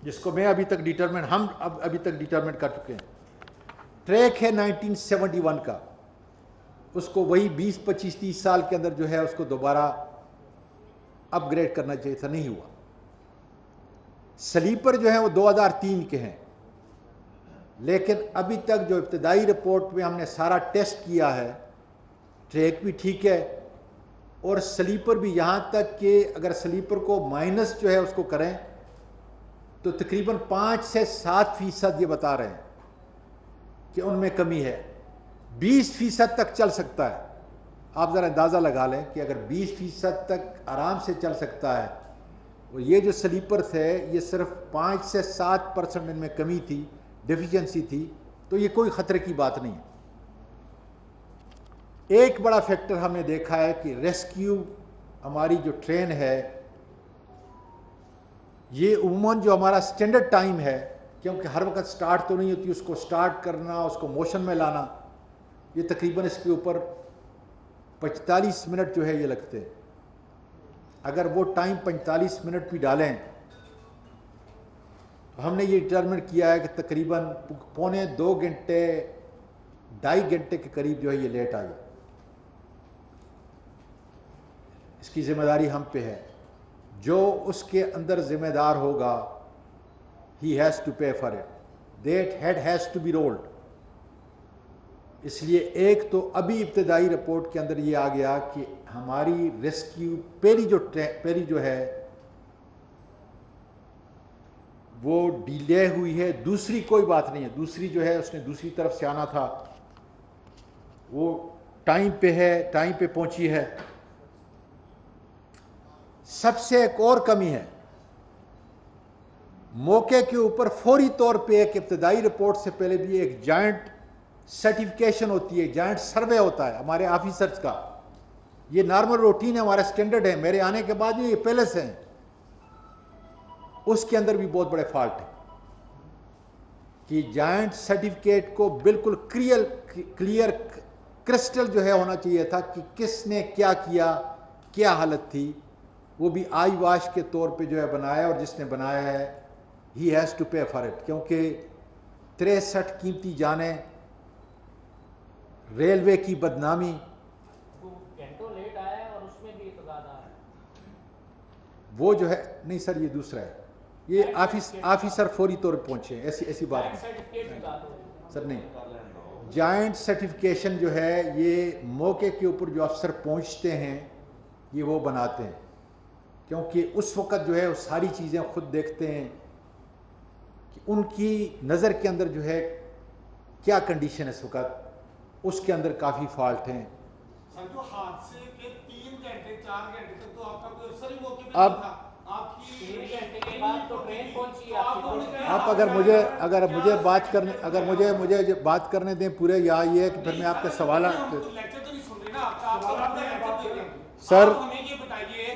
جس کو میں ابھی تک ڈیٹرمنٹ کر چکے ہیں. ٹریک ہے 1971 کا, اس کو وہی 20-25-30 سال کے اندر جو ہے اس کو دوبارہ اپ گریڈ کرنا چاہیے تھا, نہیں ہوا. سلیپر جو ہیں وہ 2003 کے ہیں, لیکن ابھی تک جو ابتدائی رپورٹ میں ہم نے سارا ٹیسٹ کیا ہے, ٹریک بھی ٹھیک ہے اور سلیپر بھی, یہاں تک کہ اگر سلیپر کو مائنس جو ہے اس کو کریں تو تقریباً 5 سے 7% یہ بتا رہے ہیں کہ ان میں کمی ہے. 20% تک چل سکتا ہے. آپ ذرا اندازہ لگا لیں کہ اگر 20% تک آرام سے چل سکتا ہے, اور یہ جو سلیپر تھے یہ صرف 5 سے 7% ان میں کمی تھی, ڈیفیشنسی تھی, تو یہ کوئی خطرے کی بات نہیں. ایک بڑا فیکٹر ہم نے دیکھا ہے کہ ریسکیو ہماری جو ٹرین ہے یہ عموماً جو ہمارا سٹینڈرڈ ٹائم ہے, کیونکہ ہر وقت سٹارٹ تو نہیں ہوتی, اس کو سٹارٹ کرنا, اس کو موشن میں لانا, یہ تقریباً اس کے اوپر 45 منٹ جو ہے یہ لگتے ہیں. اگر وہ ٹائم 45 منٹ بھی ڈالیں تو ہم نے یہ ڈٹرمنٹ کیا ہے کہ تقریباً 1.25 گھنٹے 2.5 گھنٹے کے قریب جو ہے یہ لیٹ آئی. اس کی ذمہ داری ہم پہ ہے. جو اس کے اندر ذمہ دار ہوگا he has to pay for it, that head has to be rolled. اس لیے ایک تو ابھی ابتدائی رپورٹ کے اندر یہ آ گیا کہ ہماری ریسکیو پہلی جو ہے وہ ڈیلے ہوئی ہے. دوسری کوئی بات نہیں ہے, دوسری جو ہے اس نے دوسری طرف سے آنا تھا, وہ ٹائم پہ ہے, ٹائم پہ پہنچی ہے. سب سے ایک اور کمی ہے, موقع کے اوپر فوری طور پہ ایک ابتدائی رپورٹ سے پہلے بھی ایک جوائنٹ سرٹیفکیشن ہوتی ہے, جوائنٹ سروے ہوتا ہے ہمارے آفیسرز کا. یہ نارمل روٹین ہے, ہمارا سٹینڈرڈ ہے, میرے آنے کے بعد یہ پہلے سے ہیں. اس کے اندر بھی بہت بڑے فالٹ ہیں کہ جوائنٹ سرٹیفکیٹ کو بالکل کلیئر کرسٹل جو ہے ہونا چاہیے تھا کہ کس نے کیا کیا, کیا حالت تھی. وہ بھی آئی واش کے طور پہ جو ہے بنایا, اور جس نے بنایا ہے he has to pay for it, کیونکہ 63 قیمتی جانیں, ریلوے کی بدنامی. گھنٹوں لیٹ آیا اور اس میں بھی اعتراض آ رہا ہے. وہ جو ہے نہیں سر, یہ دوسرا ہے, یہ آفیسر فوری طور پہ پہنچے, ایسی بات نہیں سر. نہیں, جوائنٹ سرٹیفکیشن جو ہے یہ موقع کے اوپر جو افسر پہنچتے ہیں یہ وہ بناتے ہیں, کیونکہ اس وقت جو ہے وہ ساری چیزیں خود دیکھتے ہیں کہ ان کی نظر کے اندر جو ہے کیا کنڈیشن ہے اس وقت, اس کے اندر کافی فالٹ ہیں. سر جو حادثے کے 3 گھنٹے 4 گھنٹے تک تو آپ کا کوئی افسر ہی موقع پہ اب تھا, آپ کی 3 گھنٹے کے بعد تو ٹرین پہنچی ہے. آپ اگر مجھے بات کرنے دیں پورے, یا یہ ہے کہ پھر میں آپ کے سوالات لیکچر تو نہیں سن رہے نا, آپ لیکچر دے رہے ہیں. سر ہمیں یہ بتائیے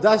10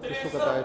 63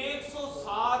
107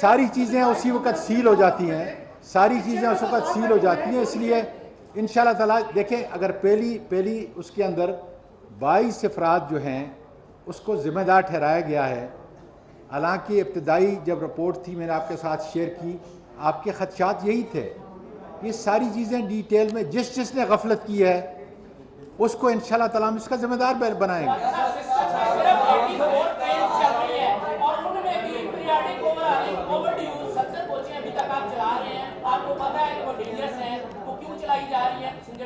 ساری چیزیں اسی وقت سیل ہو جاتی ہیں، ساری چیزیں اس وقت سیل ہو جاتی ہیں، اس لیے انشاءاللہ تعالیٰ دیکھیں اگر پہلی اس کے اندر 22 افراد جو ہیں اس کو ذمہ دار ٹھہرایا گیا ہے، حالانکہ ابتدائی جب رپورٹ تھی میں نے آپ کے ساتھ شیئر کی، آپ کے خدشات یہی تھے، یہ ساری چیزیں ڈیٹیل میں جس نے غفلت کی ہے اس کو انشاءاللہ تعالیٰ ہم اس کا ذمہ دار بنائیں گے۔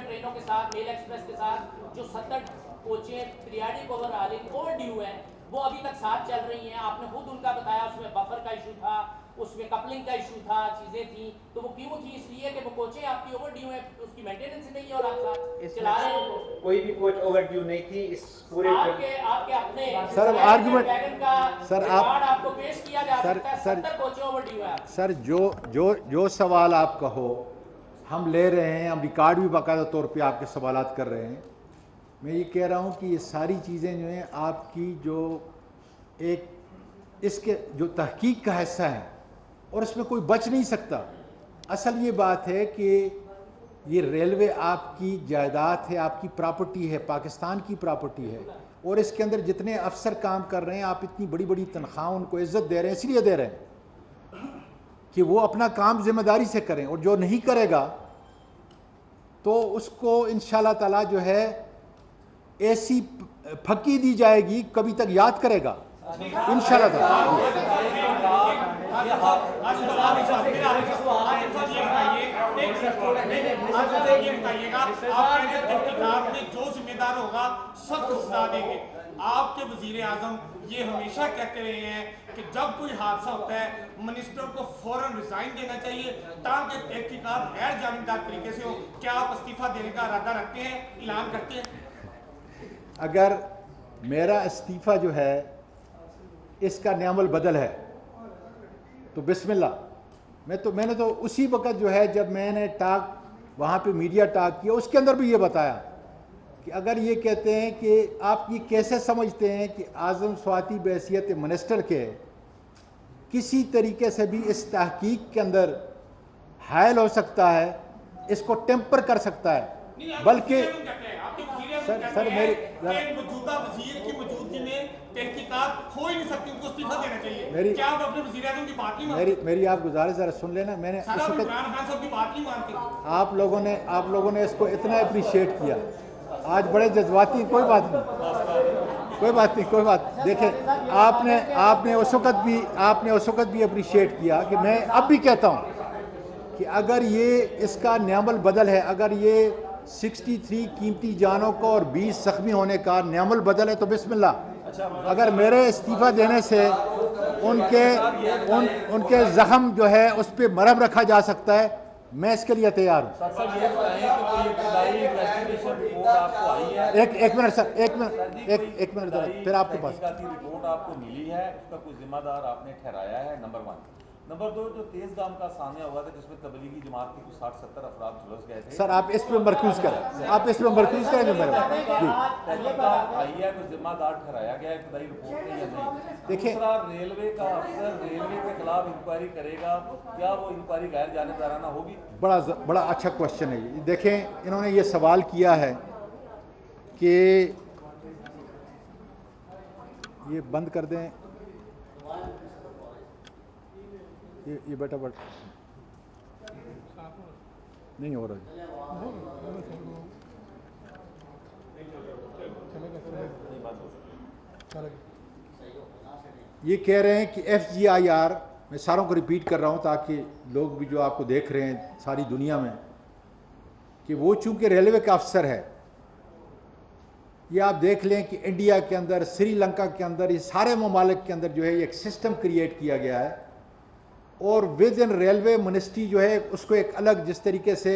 ٹرینوں کے ساتھ میل ایکسپریس کے ساتھ جو 70 کوچیں periodic overhauling overdue ہیں وہ ابھی تک ساتھ چل رہی ہیں، آپ نے خود ان کا بتایا، اس میں بفر کا ایشو تھا، اس میں کپلنگ کا ایشو تھا، چیزیں تھیں، تو وہ کیوں تھی؟ اس لیے کہ وہ کوچیں آپ کی اوور ڈیو ہیں، اس کی مینٹیننس نہیں ہے اور آپ ساتھ چلا رہے ہیں۔ کوئی بھی کوچ اوور ڈیو نہیں تھی اس پورے آپ کے اپنے سر اب آرگومنٹ سر آپ کو پیش کیا جا سکتا ہے، 70 کوچیں اوور ڈیو ہیں۔ سر جو سوال آپ کا ہو ہم لے رہے ہیں، ہم ریکارڈ بھی باقاعدہ طور پہ آپ کے سوالات کر رہے ہیں۔ میں یہ کہہ رہا ہوں کہ یہ ساری چیزیں جو ہیں آپ کی جو ایک اس کے جو تحقیق کا حصہ ہے اور اس میں کوئی بچ نہیں سکتا۔ اصل یہ بات ہے کہ یہ ریلوے آپ کی جائیداد ہے، آپ کی پراپرٹی ہے، پاکستان کی پراپرٹی ہے، اور اس کے اندر جتنے افسر کام کر رہے ہیں آپ اتنی بڑی بڑی تنخواہ ان کو عزت دے رہے ہیں، اس لیے دے رہے ہیں کہ وہ اپنا کام ذمہ داری سے کریں، اور جو نہیں کرے گا تو اس کو انشاءاللہ تعالیٰ جو ہے ایسی پھکی دی جائے گی کبھی تک یاد کرے گا انشاءاللہ تعالیٰ۔ جو ذمہ دار ہوگا سخت سزا دیں گے۔ آپ کے وزیر اعظم یہ ہمیشہ کہتے رہے ہیں کہ جب کوئی حادثہ ہوتا ہے منسٹر کو فوراً ریزائن دینا چاہیے تاکہ تحقیقات غیر جانبدار طریقے سے ہو۔ کیا آپ استعفیٰ دینے کا ارادہ رکھتے ہیں، اعلان کرتے ہیں؟ اگر میرا استعفیٰ جو ہے اس کا نعم البدل ہے تو بسم اللہ، میں نے تو اسی وقت جو ہے جب میں نے ٹاک وہاں پہ میڈیا ٹاک کیا اس کے اندر بھی یہ بتایا کہ اگر یہ کہتے ہیں کہ آپ یہ کیسے سمجھتے ہیں کہ اعظم سواتی بحیثیت منسٹر کے کسی طریقے سے بھی اس تحقیق کے اندر حائل ہو سکتا ہے، اس کو ٹیمپر کر سکتا ہے، بلکہ سر میری موجودہ وزیر کی موجودگی میں تحقیقات ہو ہی نہیں سکتی، ان کو استعفیٰ دینا چاہیے۔ کیا آپ اپنے وزیر اعظم کی بات نہیں مانتے؟ میری آپ گزارش ذرا سن لینا، میں نے اس وقت عمران خان صاحب کی بات نہیں مانتے؟ آپ لوگوں نے اس کو اتنا اپریشیٹ کیا، آج بڑے جذباتی، کوئی بات نہیں، دیکھیں آپ نے اس وقت بھی اپریشیٹ کیا کہ میں اب بھی کہتا ہوں کہ اگر یہ اس کا نعم البدل ہے، اگر یہ 63 قیمتی جانوں کو اور 20 زخمی ہونے کا نعم البدل ہے تو بسم اللہ، اگر میرے استعفیٰ دینے سے ان کے زخم جو ہے اس پہ مرہم رکھا جا سکتا ہے، میں اس کے لیے تیار ہوں۔ ایک منٹ سر، ایک منٹ پھر آپ کے پاس رپورٹ آپ کو ملی ہے، اس کا کوئی ذمہ دار آپ نے ٹھہرایا ہے، نمبر 1۔ نمبر 2، جو تیز گام کا سامنے ہوا تھا جس میں تبلیغی جماعت کے کچھ 60-70 افراد جھلس گئے تھے، سر آپ اس پہ مرکوز کریں جو میرے تحقیقات آئی ہے، کوئی ذمہ دار ٹھہرایا گیا ہے ابتدائی رپورٹ میں یا نہیں؟ دیکھیں دوسرا، ریلوے کا افسر ریلوے کے خلاف انکوائری کرے گا، کیا وہ انکوائری غیر جانبدارانہ ہوگی؟ بڑا اچھا کوشچن ہے یہ۔ دیکھیں انہوں نے یہ سوال کیا ہے کہ یہ بند کر دیں، یہ بیٹا نہیں ہو رہا، یہ کہہ رہے ہیں کہ FGIR، میں ساروں کو ریپیٹ کر رہا ہوں تاکہ لوگ بھی جو آپ کو دیکھ رہے ہیں ساری دنیا میں، کہ وہ چونکہ ریلوے کا افسر ہے، یہ آپ دیکھ لیں کہ انڈیا کے اندر، سری لنکا کے اندر، یہ سارے ممالک کے اندر جو ہے ایک سسٹم کریٹ کیا گیا ہے، اور ود ان ریلوے منسٹری جو ہے اس کو ایک الگ، جس طریقے سے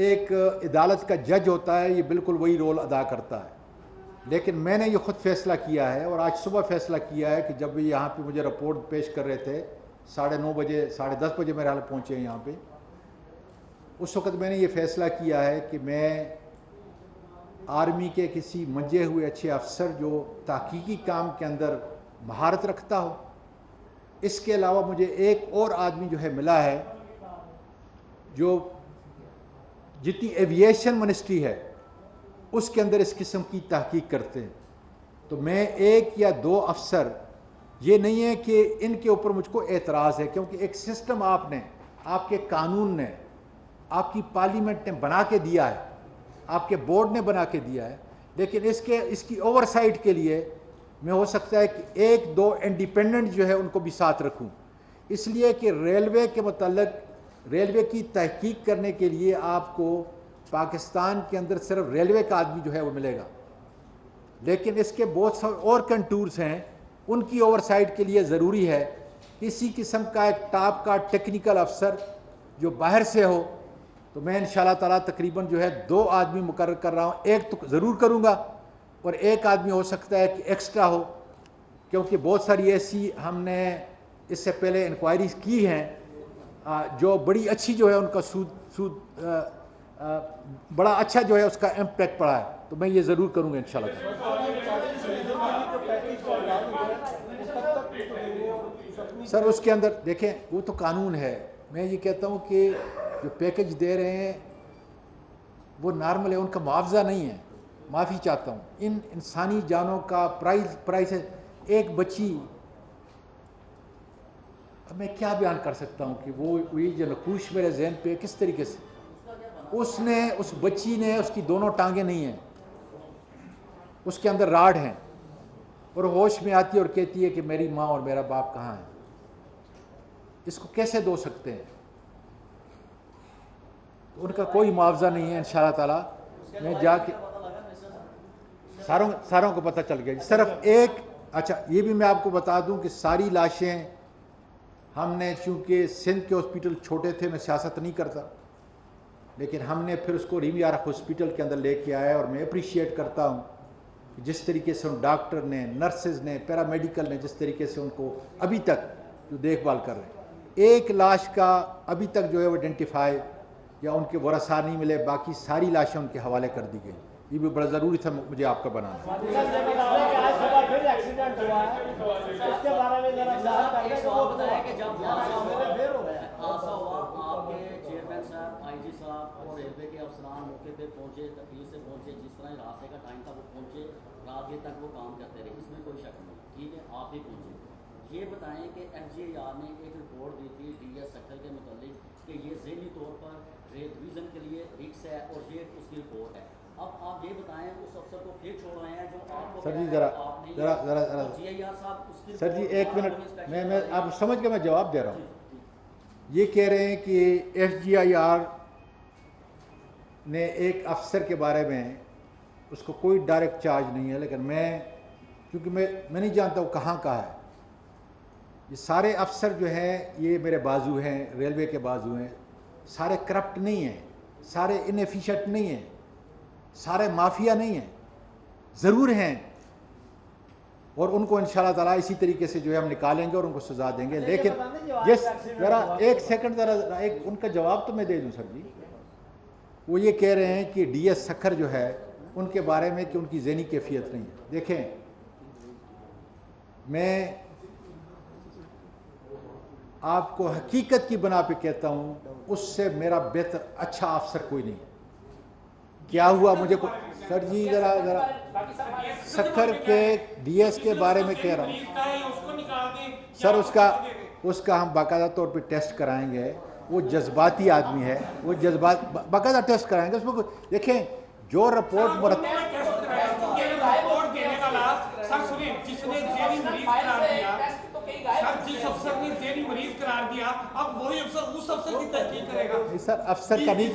ایک عدالت کا جج ہوتا ہے، یہ بالکل وہی رول ادا کرتا ہے۔ لیکن میں نے یہ خود فیصلہ کیا ہے، اور آج صبح فیصلہ کیا ہے کہ جب یہاں پہ مجھے رپورٹ پیش کر رہے تھے 9:30 بجے 10:30 بجے میرے حال پہنچے ہیں یہاں پہ، اس وقت میں نے یہ فیصلہ کیا ہے کہ میں آرمی کے کسی منجے ہوئے اچھے افسر جو تحقیقی کام کے اندر مہارت رکھتا ہو اس کے علاوہ مجھے ایک اور آدمی جو ہے ملا ہے جو جتنی ایویشن منسٹری ہے اس کے اندر اس قسم کی تحقیق کرتے ہیں. تو میں ایک یا دو افسر، یہ نہیں ہے کہ ان کے اوپر مجھ کو اعتراض ہے، کیونکہ ایک سسٹم آپ نے، آپ کے قانون نے، آپ کی پارلیمنٹ نے بنا کے دیا ہے، آپ کے بورڈ نے بنا کے دیا ہے، لیکن اس کی اوور سائٹ کے لیے میں ہو سکتا ہے کہ ایک دو انڈیپینڈنٹ جو ہے ان کو بھی ساتھ رکھوں. اس لیے کہ ریلوے کے متعلق، ریلوے کی تحقیق کرنے کے لیے آپ کو پاکستان کے اندر صرف ریلوے کا آدمی جو ہے وہ ملے گا، لیکن اس کے بہت سارے اور کنٹورز ہیں، ان کی اوور سائٹ کے لیے ضروری ہے کسی قسم کا ایک ٹاپ کا ٹیکنیکل افسر جو باہر سے ہو. تو میں انشاءاللہ تعالیٰ تقریباً جو ہے 2 آدمی مقرر کر رہا ہوں. ایک تو ضرور کروں گا اور ایک آدمی ہو سکتا ہے کہ ایکسٹرا ہو، کیونکہ بہت ساری ایسی ہم نے اس سے پہلے انکوائریز کی ہیں جو بڑی اچھی جو ہے ان کا سود بڑا اچھا جو ہے اس کا امپیکٹ پڑا ہے. تو میں یہ ضرور کروں گا انشاءاللہ. سر اس کے اندر دیکھیں وہ تو قانون ہے. میں یہ کہتا ہوں کہ جو پیکج دے رہے ہیں وہ نارمل ہے، ان کا معاوضہ نہیں ہے. معافی چاہتا ہوں، ان انسانی جانوں کا پرائز ہے. ایک بچی، اب میں کیا بیان کر سکتا ہوں کہ وہ جو نقوش میرے ذہن پہ کس طریقے سے اس بچی نے، اس کی دونوں ٹانگیں نہیں ہیں، اس کے اندر راڈ ہیں، اور ہوش میں آتی ہے اور کہتی ہے کہ میری ماں اور میرا باپ کہاں ہیں. اس کو کیسے دو سکتے ہیں؟ ان کا کوئی معاوضہ نہیں ہے. انشاءاللہ تعالیٰ میں جا کے ساروں کو پتہ چل گیا. صرف ایک، اچھا یہ بھی میں آپ کو بتا دوں کہ ساری لاشیں ہم نے، چونکہ سندھ کے ہاسپٹل چھوٹے تھے، میں سیاست نہیں کرتا، لیکن ہم نے پھر اس کو ریم یارخ ہاسپٹل کے اندر لے کے آیا. اور میں اپریشیٹ کرتا ہوں کہ جس طریقے سے ان ڈاکٹر نے، نرسز نے، پیرامیڈیکل نے جس طریقے سے ان کو ابھی تک جو دیکھ بھال کر رہے ہیں. ایک لاش کا ابھی تک جو ہے وہ آئیڈینٹیفائی یا ان کے ورثاء نہیں ملے، باقی ساری لاشیں ان کے حوالے کر دی گئی. یہ بھی بڑا ضروری تھا مجھے آپ کا بنانا. یہ بتائیں کہ ایف جی اے آر نے ایک رپورٹ دی تھی ڈی ایس سکھر کے متعلق کہ یہ ذہنی طور پر ریویژن کے لیے رکس ہے، اور یہ اس کی رپورٹ ہے. اب آپ یہ بتائیں اس افسر کو پھر چھوڑ رہے ہیں جو آپ کو، سر جی ذرا جی آئی آر صاحب اس کی، سر جی ایک منٹ، میں آپ سمجھ کے میں جواب دے رہا ہوں. یہ کہہ رہے ہیں کہ ایف جی آئی آر نے ایک افسر کے بارے میں اس کو کوئی ڈائریکٹ چارج نہیں ہے، لیکن کیونکہ میں نہیں جانتا وہ کہاں کا ہے. یہ سارے افسر جو ہیں یہ میرے بازو ہیں، ریلوے کے بازو ہیں. سارے کرپٹ نہیں ہیں، سارے انیفیشینٹ نہیں ہیں، سارے مافیا نہیں ہیں، ضرور ہیں، اور ان کو انشاءاللہ تعالیٰ اسی طریقے سے جو ہے ہم نکالیں گے اور ان کو سزا دیں گے. لیکن ذرا ایک سیکنڈ، ذرا ایک ان کا جواب تو میں دے دوں. سر جی وہ یہ کہہ رہے ہیں کہ ڈی ایس سکھر جو ہے ان کے بارے میں کہ ان کی ذہنی کیفیت نہیں ہے. دیکھیں میں آپ کو حقیقت کی بنا پہ کہتا ہوں، اس سے میرا بہتر اچھا افسر کوئی نہیں. کیا ہوا مجھے کو، سر جی ذرا سکھر کے ڈی ایس کے بارے میں کہہ رہا ہوں. سر اس کا ہم باقاعدہ طور پہ ٹیسٹ کرائیں گے. وہ جذباتی آدمی ہے، وہ باقاعدہ ٹیسٹ کرائیں گے. اس میں دیکھیں جو رپورٹ جس افسر نے ذہنی مریض قرار دیا، اب وہی افسر اس افسر کی تحقیق کرے گا. سر افسر کا نہیں،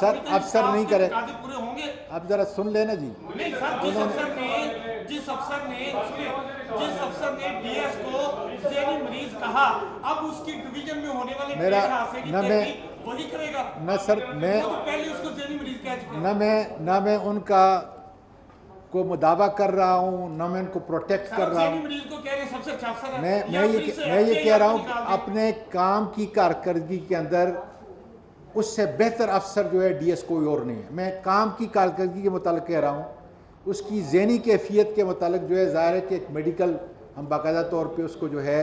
سر افسر نہیں کرے. پورے ہوں گے. اب ذرا سن لینا جی. نہیں سر، جس افسر نے ڈی ایس کو ذہنی مریض کہا، اب اس کی ڈویژن میں ہونے والے میرا وہی کرے گا. نہ سر میں پہلے اس کو ذہنی مریض کہہ چکے. نہ میں ان کا کو مداوع کر رہا ہوں، نہ میں ان کو پروٹیکٹ کر رہا ہوں. میں یہ کہہ رہا ہوں کہ اپنے کام کی کارکردگی کے اندر اس سے بہتر افسر جو ہے ڈی ایس کوئی اور نہیں ہے. میں کام کی کارکردگی کے متعلق کہہ رہا ہوں. اس کی ذہنی کیفیت کے متعلق جو ہے ظاہر ہے کہ ایک میڈیکل ہم باقاعدہ طور پہ اس کو جو ہے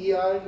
ER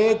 1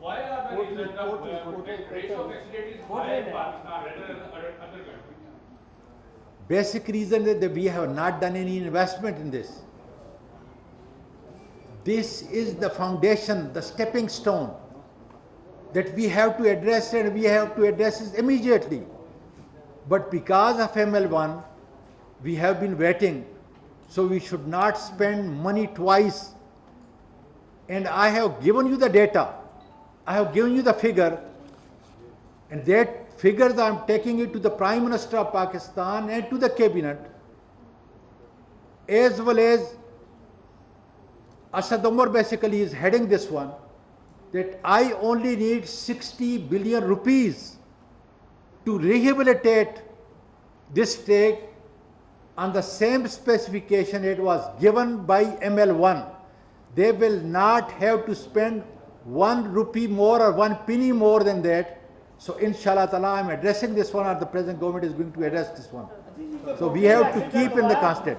Why are the reasons of ratio of accident is higher in Pakistan rather than other countries? Basic reason is that we have not done any investment in this. This is the foundation, the stepping stone that we have to address it and we have to address it immediately. But because of ML1, we have been waiting, so we should not spend money twice. And I have given you the data, I have given you the figure, and that figures I am taking it to the Prime Minister of Pakistan and to the Cabinet, as well as Asad Umar basically is heading this one, that I only need 60 billion rupees to rehabilitate this stake on the same specification it was given by ML1. They will not have to spend 1 rupee more or 1 penny more than that. So inshallah ta'ala, I am addressing this one, or the present government is going to address this one. So we have to keep in the constant.